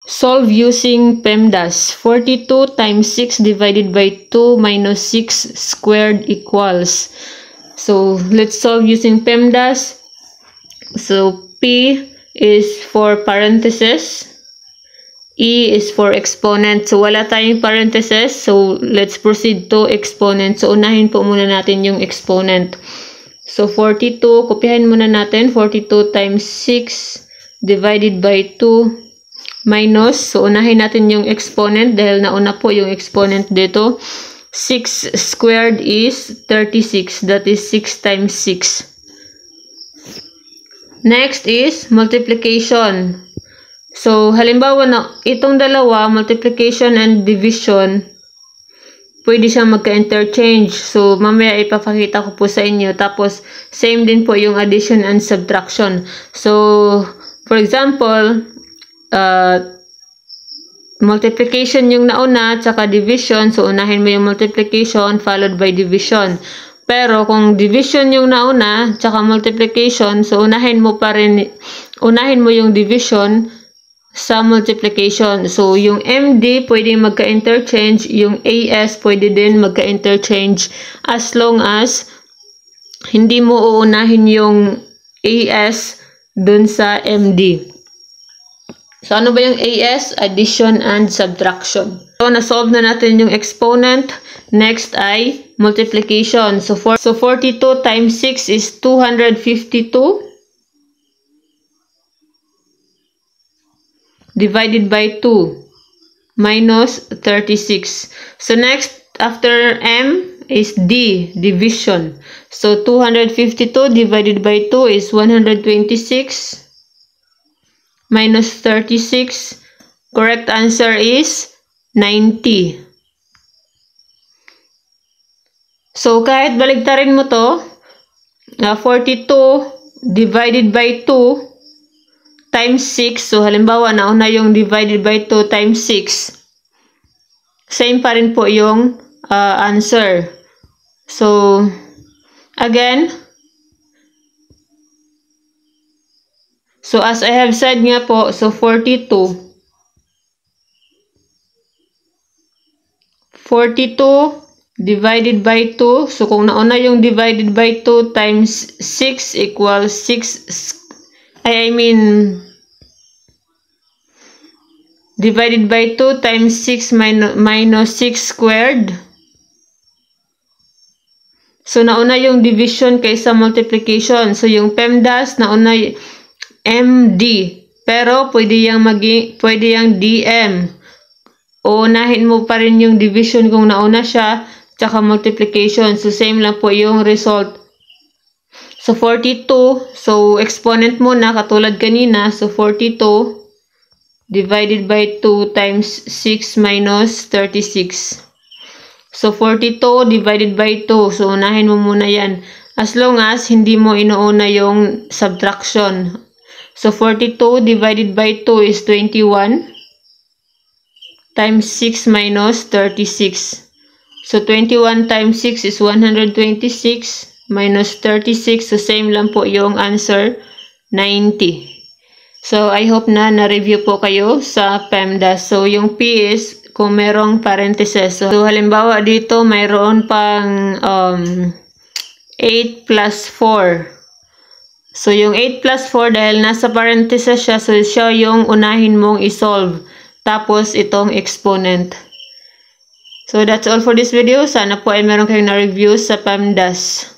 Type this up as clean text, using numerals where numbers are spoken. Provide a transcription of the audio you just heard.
Solve using PEMDAS. 42 times 6 divided by 2 minus 6 squared equals. So, let's solve using PEMDAS. So, P is for parentheses. E is for exponent. So, wala tayong parentheses. So, let's proceed to exponent. So, unahin po muna natin yung exponent. So, 42, kopyahin muna natin. 42 times 6 divided by 2 minus, so unahin natin yung exponent dahil nauna po yung exponent dito. 6 squared is 36. That is 6 times 6. Next is multiplication. So, halimbawa na itong dalawa, multiplication and division, pwede siyang magka-interchange. So, mamaya ipapakita ko po sa inyo. Tapos, same din po yung addition and subtraction. So, for example, multiplication yung nauna, tsaka division. So, unahin mo yung multiplication followed by division. Pero, kung division yung nauna, tsaka multiplication, so, unahin mo yung division sa multiplication. So, yung MD pwede magka-interchange, yung AS pwede din magka-interchange as long as hindi mo uunahin yung AS dun sa MD. So, ano ba yung AS? Addition and subtraction. So, na-solve na natin yung exponent. Next ay multiplication. So, 42 times 6 is 252. Divided by 2. Minus 36. So, next, after M is D, division. So, 252 divided by 2 is 126. Minus 36. Correct answer is 90. So, kahit baligtarin mo to, 42 divided by 2 times 6. So, halimbawa, nauna yung divided by 2 times 6. Same pa rin po yung answer. So, again, so, as I have said nga po, so 42 divided by 2. So, kung nauna yung divided by 2 times 6 equals 6, divided by 2 times 6 minus 6 squared. So, nauna yung division kaysa multiplication. So, yung PEMDAS, nauna MD. Pero, pwede yung DM. Unahin mo pa rin yung division kung nauna siya, tsaka multiplication. So, same lang po yung result. So, 42. So, exponent muna, katulad kanina. So, 42 divided by 2 times 6 minus 36. So, 42 divided by 2. So, unahin mo muna yan. As long as hindi mo inuuna yung subtraction. So, 42 divided by 2 is 21 times 6 minus 36. So, 21 times 6 is 126 minus 36. So, same lang po yung answer, 90. So, I hope na na-review po kayo sa PEMDAS. So, yung P is kung merong parentheses. So, halimbawa dito, mayroon pang 8 plus 4. So, yung 8 plus 4, dahil nasa parentheses siya, so siya yung unahin mong isolve. Tapos, itong exponent. So, that's all for this video. Sana po ay meron kayong na-review sa PEMDAS.